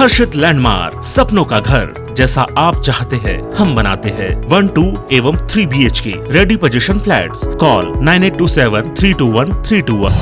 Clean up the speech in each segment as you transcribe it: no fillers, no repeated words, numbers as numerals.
हर्षित landmark, सपनों का घर जैसा आप चाहते हैं हम बनाते हैं। 1, 2 एवं 3 BHK ready position flats. Call 9827321321।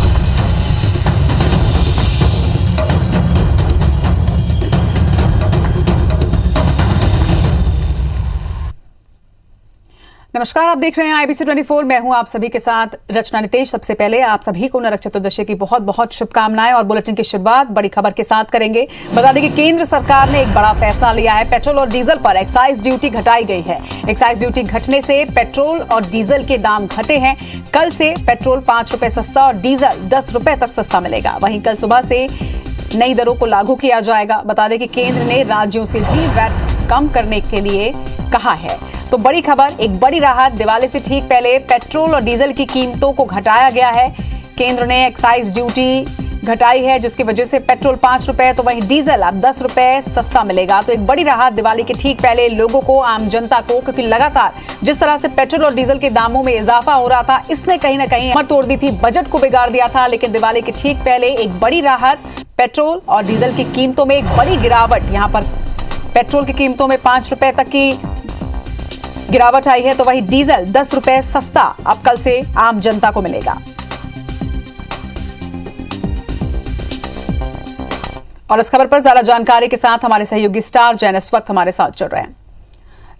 नमस्कार, आप देख रहे हैं IBC 24। मैं हूं आप सभी के साथ रचना नितेश। सबसे पहले आप सभी को नरक चतुर्दशी की बहुत बहुत शुभकामनाएं और बुलेटिन की शुरुआत बड़ी खबर के साथ करेंगे। बता दें कि केंद्र सरकार ने एक बड़ा फैसला लिया है। पेट्रोल और डीजल पर एक्साइज ड्यूटी घटाई गई है। एक्साइज ड्यूटी घटने से पेट्रोल और डीजल के दाम घटे हैं। कल से पेट्रोल 5 रुपए सस्ता और डीजल 10 रुपए तक सस्ता मिलेगा। वहीं कल सुबह से नई दरों को लागू किया जाएगा। बता दें कि केंद्र ने राज्यों से भी वैट कम करने के लिए कहा है। तो बड़ी खबर, एक बड़ी राहत। दिवाली से ठीक पहले पेट्रोल और डीजल की कीमतों को घटाया गया है। केंद्र ने एक्साइज ड्यूटी घटाई है, जिसकी वजह से पेट्रोल 5 रुपए तो वहीं डीजल अब 10 रुपए सस्ता मिलेगा। तो एक बड़ी राहत दिवाली के ठीक पहले लोगों को, आम जनता को, क्योंकि लगातार जिस तरह से पेट्रोल और डीजल के दामों में इजाफा हो रहा था, इसने कहीं ना कहीं कमर तोड़ दी थी, बजट को बिगाड़ दिया था। लेकिन दिवाली के ठीक पहले एक बड़ी राहत, पेट्रोल और डीजल की कीमतों में एक बड़ी गिरावट। यहां पर पेट्रोल की कीमतों में 5 रुपए तक की गिरावट आई है, तो वही डीजल 10 रुपए सस्ता अब कल से आम जनता को मिलेगा। और इस खबर पर ज्यादा जानकारी के साथ हमारे सहयोगी स्टार जैन इस वक्त हमारे साथ जुड़ रहे हैं।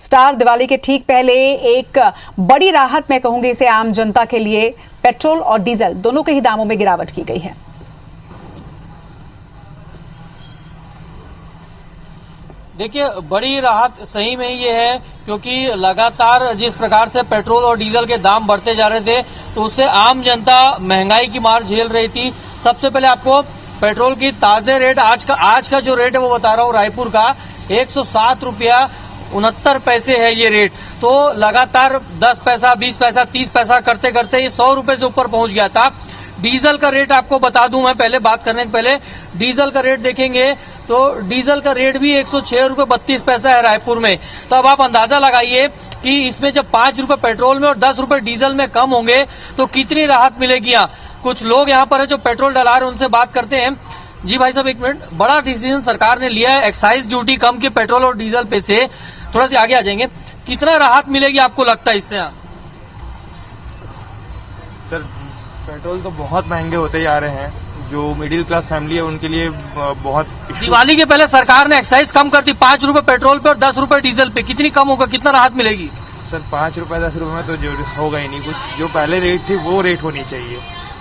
स्टार, दिवाली के ठीक पहले एक बड़ी राहत, मैं कहूंगी इसे, आम जनता के लिए पेट्रोल और डीजल दोनों के ही दामों में गिरावट की गई है। देखिए, बड़ी राहत सही में ये है, क्योंकि लगातार जिस प्रकार से पेट्रोल और डीजल के दाम बढ़ते जा रहे थे, तो उससे आम जनता महंगाई की मार झेल रही थी। सबसे पहले आपको पेट्रोल की ताजे रेट, आज का जो रेट है वो बता रहा हूँ। रायपुर का 107 रुपया 69 पैसे है ये रेट। तो लगातार 10 पैसा, 20 पैसा, 30 पैसा करते करते ये 100 रुपए से ऊपर पहुंच गया था। डीजल का रेट आपको बता दूं मैं, पहले बात करने के पहले डीजल का रेट देखेंगे तो डीजल का रेट भी 106 रुपए 32 पैसा है रायपुर में। तो अब आप अंदाजा लगाइए कि इसमें जब 5 रुपए पेट्रोल में और 10 रुपए डीजल में कम होंगे तो कितनी राहत मिलेगी। कुछ लोग यहाँ पर है जो पेट्रोल डला रहे हैं, उनसे बात करते हैं। जी भाई साहब, एक मिनट, बड़ा डिसीजन सरकार ने लिया है, एक्साइज ड्यूटी कम की पेट्रोल और डीजल पे से। थोड़ा सा आगे आ जाएंगे, कितना राहत मिलेगी आपको लगता है इससे? सर, पेट्रोल तो बहुत महंगे होते जा रहे हैं। जो मिडिल क्लास फैमिली है उनके लिए बहुत। दिवाली के पहले सरकार ने एक्साइज कम कर दी, 5 रुपए पेट्रोल पे और 10 रुपए डीजल पे। कितनी कम होगा, कितना राहत मिलेगी? सर, 5 रुपए 10 रुपए में तो जो होगा ही नहीं कुछ। जो पहले रेट थी वो रेट होनी चाहिए,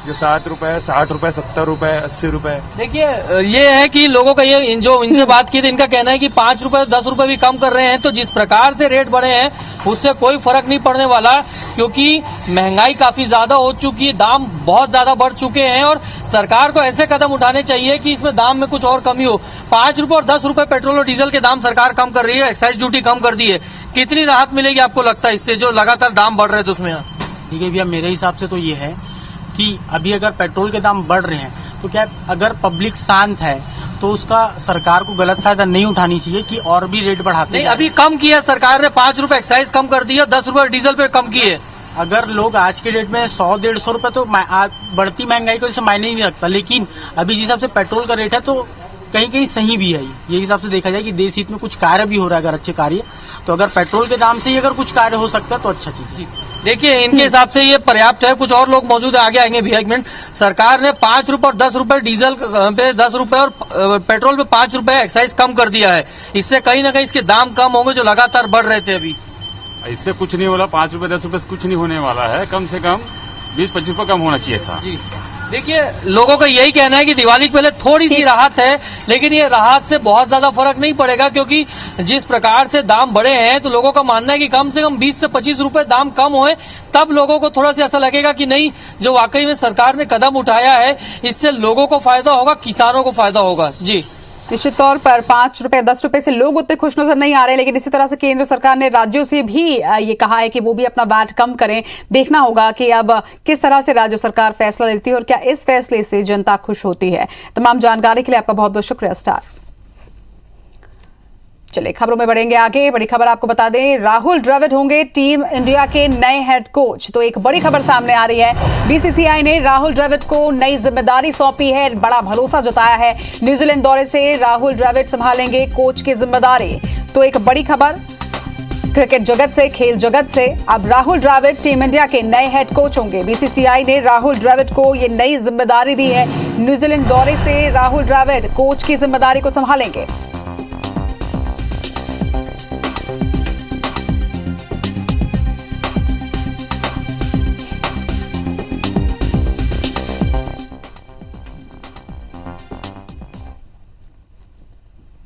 जो 7 रुपए, 60 रुपए, 70 रुपए, 80 रुपए। देखिए, ये है कि लोगों का ये, जो इनसे बात की थी, इनका कहना है कि 5 रुपए 10 रुपए भी कम कर रहे हैं, तो जिस प्रकार से रेट बढ़े हैं उससे कोई फर्क नहीं पड़ने वाला, क्योंकि महंगाई काफी ज्यादा हो चुकी है, दाम बहुत ज्यादा बढ़ चुके हैं और सरकार को ऐसे कदम उठाने चाहिए कि इसमें दाम में कुछ और कमी हो। 5 रुपए और 10 रुपए पेट्रोल और डीजल के दाम सरकार कम कर रही है, एक्साइज ड्यूटी कम कर दी है। कितनी राहत मिलेगी आपको लगता है इससे, जो लगातार दाम बढ़ रहे थे उसमें? देखिए भैया, मेरे हिसाब से तो ये है कि अभी अगर पेट्रोल के दाम बढ़ रहे हैं तो क्या अगर पब्लिक शांत है तो उसका सरकार को गलत फायदा नहीं उठानी चाहिए कि और भी रेट बढ़ाते नहीं, अभी कम किया सरकार ने, 5 रुपए एक्साइज कम कर दिया, 10 रुपए डीजल पे कम किए। अगर लोग आज के डेट में 100-150 रुपए, तो बढ़ती महंगाई को जैसे मायने ही नहीं रखता, लेकिन अभी जिस हिसाब से पेट्रोल का रेट है तो कहीं कहीं सही भी है। ये हिसाब से देखा जाए कि देश हित में कुछ कार्य भी हो रहा है, अगर अच्छे कार्य, तो अगर पेट्रोल के दाम से ही अगर कुछ कार्य हो सकता है तो अच्छा चीज है। देखिए, इनके हिसाब से ये पर्याप्त है। कुछ और लोग मौजूद है, आगे आएंगे भैया, एक मिनट। सरकार ने 5 रुपए और 10 रुपए डीजल पे 10 रुपए और पेट्रोल पे 5 रुपए एक्साइज कम कर दिया है। इससे कहीं ना कहीं इसके दाम कम होंगे जो लगातार बढ़ रहे थे। अभी इससे कुछ नहीं होला, 5 रुपए 10 रुपए से कुछ नहीं होने वाला है। कम से कम 20-25 रुपए कम होना चाहिए था। जी, देखिए, लोगों का यही कहना है कि दिवाली के पहले थोड़ी सी राहत है, लेकिन ये राहत से बहुत ज्यादा फर्क नहीं पड़ेगा, क्योंकि जिस प्रकार से दाम बढ़े हैं तो लोगों का मानना है कि कम से कम 20 से 25 रुपए दाम कम होए, तब लोगों को थोड़ा सा ऐसा लगेगा कि नहीं, जो वाकई में सरकार ने कदम उठाया है इससे लोगों को फायदा होगा, किसानों को फायदा होगा। जी, निश्चित तौर पर 5 रुपए 10 रुपए से लोग उतने खुश नजर नहीं आ रहे, लेकिन इसी तरह से केंद्र सरकार ने राज्यों से भी ये कहा है कि वो भी अपना वैट कम करें। देखना होगा कि अब किस तरह से राज्य सरकार फैसला लेती है और क्या इस फैसले से जनता खुश होती है। तमाम जानकारी के लिए आपका बहुत बहुत शुक्रिया स्टार। चलिए खबरों में बढ़ेंगे आगे। बड़ी खबर आपको बता दें, राहुल द्रविड़ होंगे टीम इंडिया के नए हेड कोच। तो एक बड़ी खबर सामने आ रही है, बीसीसीआई ने राहुल द्रविड़ को नई जिम्मेदारी सौंपी है, बड़ा भरोसा जताया है। न्यूजीलैंड दौरे से राहुल द्रविड़ संभालेंगे कोच की जिम्मेदारी। तो एक बड़ी खबर क्रिकेट जगत से, खेल जगत से, अब राहुल द्रविड़ टीम इंडिया के नए हेड कोच होंगे। बीसीसीआई ने राहुल द्रविड़ को ये नई जिम्मेदारी दी है। न्यूजीलैंड दौरे से राहुल द्रविड़ कोच की जिम्मेदारी को संभालेंगे।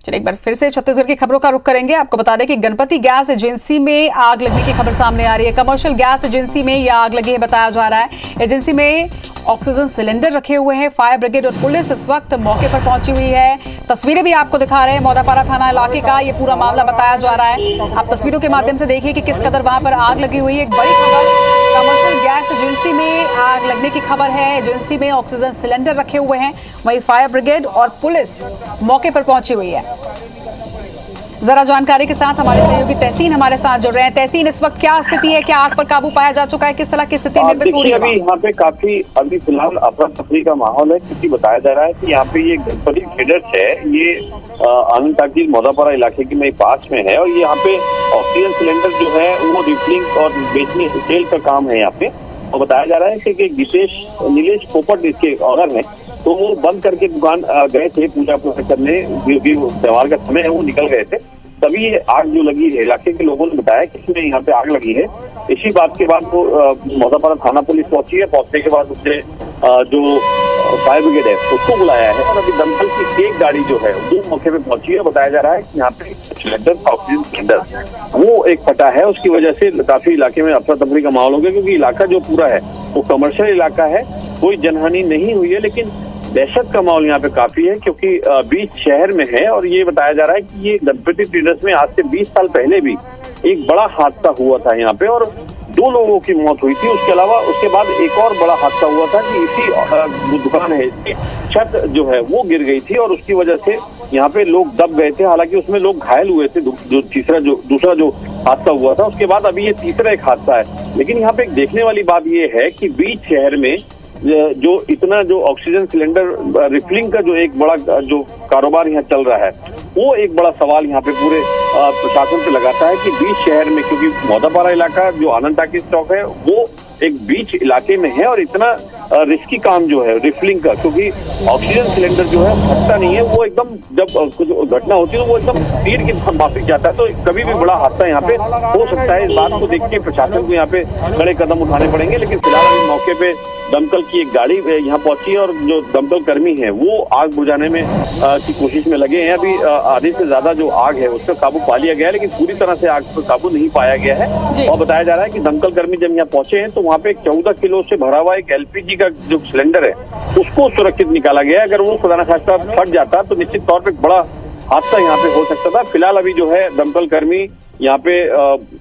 चलिए एक बार फिर से छत्तीसगढ़ की खबरों का रुख करेंगे। आपको बता दें कि गणपति गैस एजेंसी में आग लगने की खबर सामने आ रही है। कमर्शियल गैस एजेंसी में यह आग लगी है बताया जा रहा है। एजेंसी में ऑक्सीजन सिलेंडर रखे हुए हैं। फायर ब्रिगेड और पुलिस इस वक्त मौके पर पहुंची हुई है। तस्वीरें भी आपको दिखा रहे हैं मौदापारा थाना इलाके का ये पूरा मामला बताया जा रहा है। आप तस्वीरों के माध्यम से देखिए कि किस कदर वहां पर आग लगी हुई है। एक बड़ी खबर, कमर्शियल गैस एजेंसी में आग लगने की खबर है। एजेंसी में ऑक्सीजन सिलेंडर रखे हुए हैं, वहीं फायर ब्रिगेड और पुलिस मौके पर पहुंची हुई है। जरा जानकारी के साथ हमारे सहयोगी तहसीन हमारे साथ जुड़ रहे हैं। तहसीन, इस वक्त क्या स्थिति है, क्या आग पर काबू पाया जा चुका है, किस तरह की स्थिति निर्मित हो रही है? अभी यहाँ पे काफी अभी फिलहाल अफरा तफरी का माहौल है, क्योंकि बताया जा रहा है कि यहाँ पे ये गणपति ट्रेडर्स है, ये आनंद ताकीर मौदापारा इलाके के में पास में है, और ये यहाँ पे ऑक्सीजन सिलेंडर जो है वो रिफिलिंग और बेचने सेल का काम है यहाँ पे। और बताया जा रहा है कि नीलेश पोपट इसके ऑनर है, तो वो बंद करके दुकान गए थे पूजा करने, त्योहार का समय है, वो निकल गए थे, तभी ये आग जो लगी है। इलाके के लोगों ने बताया कि इसमें यहाँ पे आग लगी है। इसी बात के बाद वो मौदापारा थाना पुलिस पहुंची है। पहुंचने के बाद उसने जो फायर ब्रिगेड है उसको बुलाया है, और अभी दमकल की एक गाड़ी जो है वो मौके पे पहुंची है। बताया जा रहा है कि यहाँ पे सिलेंडर, ऑक्सीजन सिलेंडर वो एक फटा है, उसकी वजह से काफी इलाके में अफरा तफरी का माहौल हो गया, क्योंकि इलाका जो पूरा है वो कमर्शियल इलाका है, कोई जनहानि नहीं हुई है, लेकिन दहशत का माहौल यहाँ पे काफी है, क्योंकि बीच शहर में है। और ये बताया जा रहा है कि ये गणपति ट्रेडर्स में आज से 20 साल पहले भी एक बड़ा हादसा हुआ था यहाँ पे, और 2 लोगों की मौत हुई थी। उसके अलावा उसके बाद एक और बड़ा हादसा हुआ था कि इसी दुकान है, इसकी छत जो है वो गिर गई थी, और उसकी वजह से यहाँ पे लोग दब गए थे। हालांकि उसमें लोग घायल हुए थे, दूसरा जो हादसा हुआ था, उसके बाद अभी ये तीसरा एक हादसा है। लेकिन यहाँ पे एक देखने वाली बात ये है कि बीच शहर में जो इतना जो ऑक्सीजन सिलेंडर रिफिलिंग का जो एक बड़ा जो कारोबार यहाँ चल रहा है, वो एक बड़ा सवाल यहाँ पे पूरे प्रशासन पे लगाता है कि बीच शहर में, क्योंकि मौदापारा इलाका जो आनंद ताकीर चौक है वो एक बीच इलाके में है, और इतना रिस्की काम जो है रिफिलिंग का, क्योंकि ऑक्सीजन सिलेंडर जो है फटता नहीं है, वो एकदम जब कुछ घटना होती है तो वो एकदम तीर की माफिक जाता है, तो कभी भी बड़ा हादसा यहाँ पे हो सकता है। इस बात को देख के प्रशासन को यहाँ पे कड़े कदम उठाने पड़ेंगे। लेकिन फिलहाल अभी मौके पे दमकल की एक गाड़ी यहाँ पहुंची है, और जो दमकल कर्मी है वो आग बुझाने में की कोशिश में लगे हैं। अभी आधे से ज्यादा जो आग है उस पर काबू पा लिया गया है, लेकिन पूरी तरह से आग पर काबू नहीं पाया गया है। और बताया जा रहा है कि दमकल कर्मी जब यहाँ पहुंचे हैं तो वहाँ पे 14 किलो से भरा हुआ एक LPG का जो सिलेंडर है उसको सुरक्षित निकाला गया है। अगर वो खुदा न खास्ता फट जाता तो निश्चित तौर पर बड़ा हादसा यहाँ पे हो सकता था। फिलहाल अभी जो है दमकल कर्मी यहाँ पे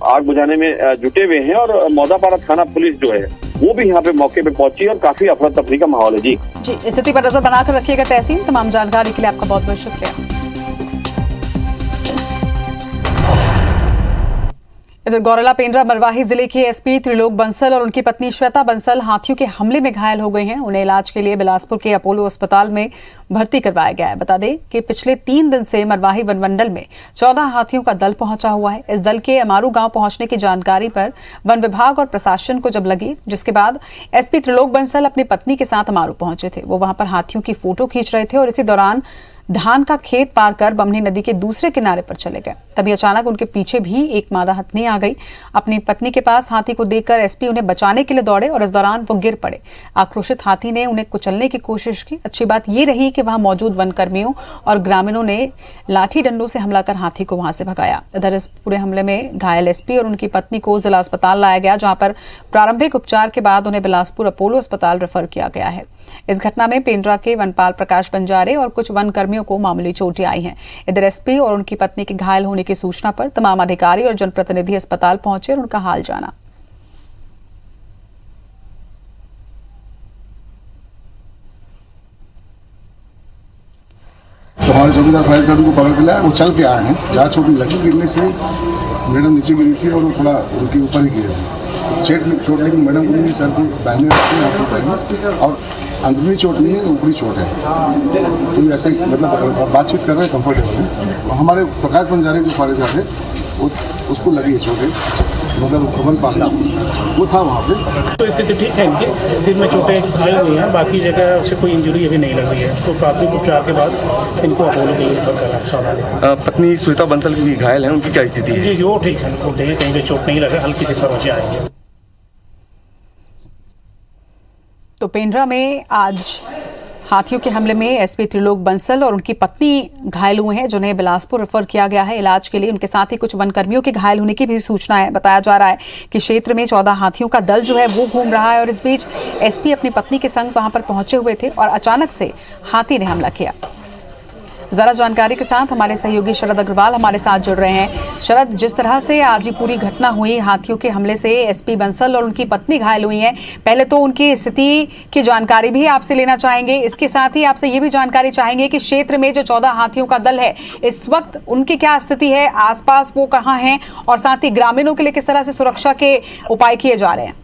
आग बुझाने में जुटे हुए हैं, और मौदापारा थाना पुलिस जो है वो भी यहाँ पे मौके पे पहुंची, और काफी अफरा तफरी का माहौल है। जी स्थिति पर नजर बनाकर रखिएगा तहसीन। तमाम जानकारी के लिए आपका बहुत बहुत शुक्रिया। इधर गौरेला पेंड्रा मरवाही जिले के एसपी त्रिलोक बंसल और उनकी पत्नी श्वेता बंसल हाथियों के हमले में घायल हो गए हैं। उन्हें इलाज के लिए बिलासपुर के अपोलो अस्पताल में भर्ती करवाया गया है। बता दें कि पिछले 3 दिन से मरवाही वनमंडल में 14 हाथियों का दल पहुंचा हुआ है। इस दल के अमारू गांव पहुंचने की जानकारी पर वन विभाग और प्रशासन को जब लगी, जिसके बाद एसपी त्रिलोक बंसल अपनी पत्नी के साथ अमारू पहुंचे थे। वो वहां पर हाथियों की फोटो खींच रहे थे, और इसी दौरान धान का खेत पार कर बमनी नदी के दूसरे किनारे पर चले गए। तभी अचानक उनके पीछे भी एक मादा हथनी आ गई। अपनी पत्नी के पास हाथी को देखकर एसपी उन्हें बचाने के लिए दौड़े, और इस दौरान वो गिर पड़े। आक्रोशित हाथी ने उन्हें कुचलने की कोशिश की। अच्छी बात यह रही कि वहां मौजूद वन कर्मियों और ग्रामीणों ने लाठी डंडों से हमला कर हाथी को वहां से भगाया। इधर इस पूरे हमले में घायल एसपी और उनकी पत्नी को जिला अस्पताल लाया गया, जहां पर प्रारंभिक उपचार के बाद उन्हें बिलासपुर अपोलो अस्पताल रेफर किया गया है। इस घटना में पेंड्रा के वनपाल प्रकाश बंजारे और कुछ वन कर्मियों को मामूली चोटें आई हैं। इधर एसपी और उनकी पत्नी के घायल होने की सूचना पर तमाम अधिकारी और जनप्रतिनिधि अस्पताल पहुंचे और उनका हाल जाना। तो हमारे चौकीदार फॉरेस्ट गार्ड को पकड़ के लाया, वो चल के आए हैं, ज़्यादा चोट नहीं लगी, गिरने से मैडम नीचे गिरी थी और वो थोड़ा उनके ऊपर ही गिरे थे। चोट लेकिन मैडम को नहीं, सर को दाहिने हाथ और अंदरूनी चोट नहीं है, ऊपरी चोट है। तो ऐसे मतलब बातचीत कर रहे हैं, कंफर्टेबल है। हमारे प्रकाश बंजारे जो फॉरेस्ट गार्ड है वो उसको लगी है चोट, मतलब कमल पाला वो था वहाँ पे। तो स्थिति ठीक है, इनके सिर में चोटें आई हुई हैं, बाकी जगह से कोई इंजरी अभी नहीं लग रही है। तो प्राथमिक उपचार के बाद इनको अपोलो के लिए पत्नी सुनीता बंसल की भी घायल है, उनकी क्या स्थिति है? जी वो ठीक है, उनको कहीं पे चोट नहीं लगा, हल्की सी खरोंचे आएंगे। तो पेंड्रा में आज हाथियों के हमले में एसपी त्रिलोक बंसल और उनकी पत्नी घायल हुए हैं, जिन्हें बिलासपुर रेफर किया गया है इलाज के लिए। उनके साथ ही कुछ वनकर्मियों के घायल होने की भी सूचना है। बताया जा रहा है कि क्षेत्र में 14 हाथियों का दल जो है वो घूम रहा है और इस बीच एसपी अपनी पत्नी के संग वहां पर पहुंचे हुए थे और अचानक से हाथी ने हमला किया। जरा जानकारी के साथ हमारे सहयोगी शरद अग्रवाल हमारे साथ जुड़ रहे हैं। शरद, जिस तरह से आज ही पूरी घटना हुई, हाथियों के हमले से एसपी बंसल और उनकी पत्नी घायल हुई हैं, पहले तो उनकी स्थिति की जानकारी भी आपसे लेना चाहेंगे। इसके साथ ही आपसे ये भी जानकारी चाहेंगे कि क्षेत्र में जो 14 हाथियों का दल है इस वक्त उनकी क्या स्थिति है, आसपास वो कहाँ हैं और साथ ही ग्रामीणों के लिए किस तरह से सुरक्षा के उपाय किए जा रहे हैं।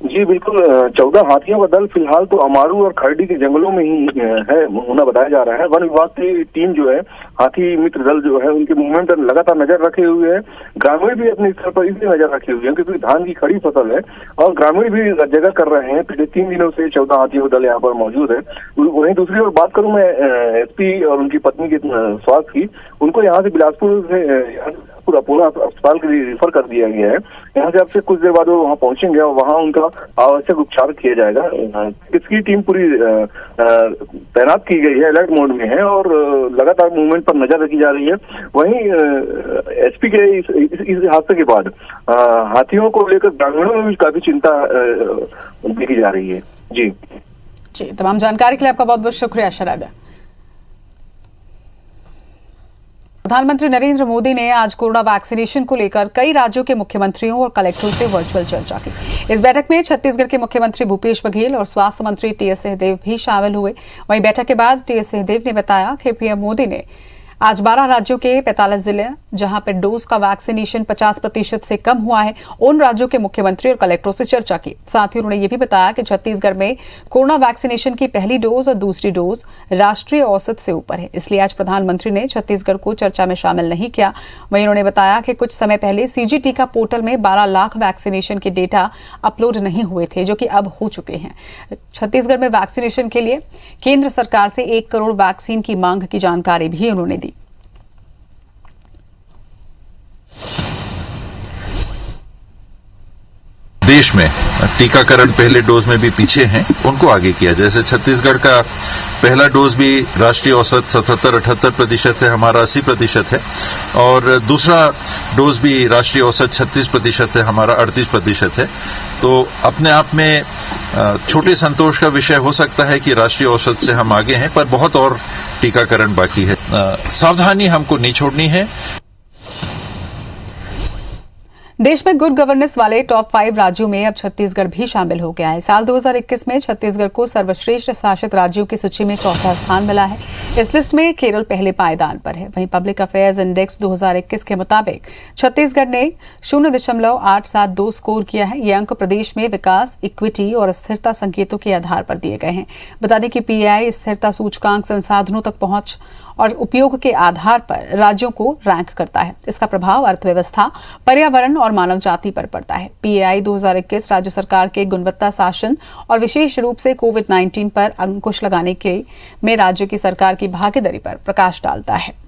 जी बिल्कुल, 14 हाथियों का दल फिलहाल तो अमारू और खरडी के जंगलों में ही है होना बताया जा रहा है। वन विभाग की टीम जो है, हाथी मित्र दल जो है, उनके मूवमेंट पर लगातार नजर रखे हुए है। ग्रामीण भी अपने स्तर पर इसलिए नजर रखे हुए हैं क्योंकि धान की खड़ी फसल है और ग्रामीण भी जगह कर रहे हैं। पिछले 3 दिनों से 14 हाथियों का दल यहाँ पर मौजूद है। वहीं दूसरी ओर बात करूं मैं एसपी और उनकी पत्नी के स्वास्थ्य की, उनको यहाँ से बिलासपुर से अपोलो अस्पताल के लिए रेफर कर दिया गया है। यहाँ से आपसे कुछ देर बाद वो वहाँ पहुंचेंगे और वहाँ उनका आवश्यक उपचार किया जाएगा। इसकी टीम पूरी तैनात की गई है, अलर्ट मोड में है और लगातार मूवमेंट पर नजर रखी जा रही है। वहीं एसपी के इस हादसे के बाद हाथियों को लेकर ग्रामीणों में भी काफी चिंता देखी जा रही है। जी तमाम जानकारी के लिए आपका बहुत बहुत शुक्रिया शरद। प्रधानमंत्री नरेंद्र मोदी ने आज कोरोना वैक्सीनेशन को लेकर कई राज्यों के मुख्यमंत्रियों और कलेक्टरों से वर्चुअल चर्चा की। इस बैठक में छत्तीसगढ़ के मुख्यमंत्री भूपेश बघेल और स्वास्थ्य मंत्री टीएस सिंहदेव भी शामिल हुए। वहीं बैठक के बाद टीएस सिंहदेव ने बताया कि पीएम मोदी ने आज 12 राज्यों के 45 जिले जहां पर डोज का वैक्सीनेशन 50% से कम हुआ है, उन राज्यों के मुख्यमंत्री और कलेक्टरों से चर्चा की। साथ ही उन्होंने ये भी बताया कि छत्तीसगढ़ में कोरोना वैक्सीनेशन की पहली डोज और दूसरी डोज राष्ट्रीय औसत से ऊपर है, इसलिए आज प्रधानमंत्री ने छत्तीसगढ़ को चर्चा में शामिल नहीं किया। वहीं उन्होंने बताया कि कुछ समय पहले सीजी टीका पोर्टल में 12 लाख वैक्सीनेशन के डेटा अपलोड नहीं हुए थे, जो कि अब हो चुके हैं। छत्तीसगढ़ में वैक्सीनेशन के लिए केंद्र सरकार से 1 करोड़ वैक्सीन की मांग की जानकारी भी उन्होंने दी। देश में टीकाकरण पहले डोज में भी पीछे हैं, उनको आगे किया। जैसे छत्तीसगढ़ का पहला डोज भी राष्ट्रीय औसत 77-78% है, हमारा 80% है, और दूसरा डोज भी राष्ट्रीय औसत 36% है, हमारा 38% है। तो अपने आप में छोटे संतोष का विषय हो सकता है कि राष्ट्रीय औसत से हम आगे हैं, पर बहुत और टीकाकरण बाकी है। सावधानी हमको नहीं छोड़नी है। देश में गुड गवर्नेंस वाले टॉप 5 राज्यों में अब छत्तीसगढ़ भी शामिल हो गया है। साल 2021 में छत्तीसगढ़ को सर्वश्रेष्ठ शासित राज्यों की सूची में 4था स्थान मिला है। इस लिस्ट में केरल पहले पायदान पर है। वहीं पब्लिक अफेयर्स इंडेक्स 2021 के मुताबिक छत्तीसगढ़ ने 0.872 स्कोर किया है। ये अंक प्रदेश में विकास, इक्विटी और स्थिरता संकेतों के आधार पर दिए गए हैं। बता दें कि पीआई स्थिरता सूचकांक संसाधनों तक पहुंच और उपयोग के आधार पर राज्यों को रैंक करता है। इसका प्रभाव अर्थव्यवस्था, पर्यावरण और मानव जाति पर पड़ता है। पीएआई 2021 राज्य सरकार के गुणवत्ता शासन और विशेष रूप से कोविड-19 पर अंकुश लगाने के में राज्य की सरकार की भागीदारी पर प्रकाश डालता है।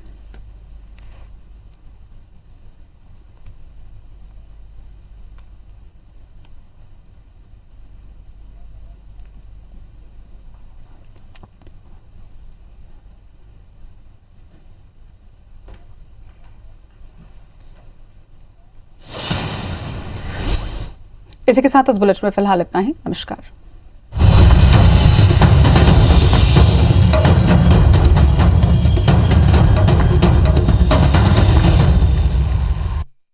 इसी के साथ इस बुलेटिन में फिलहाल इतना ही। नमस्कार।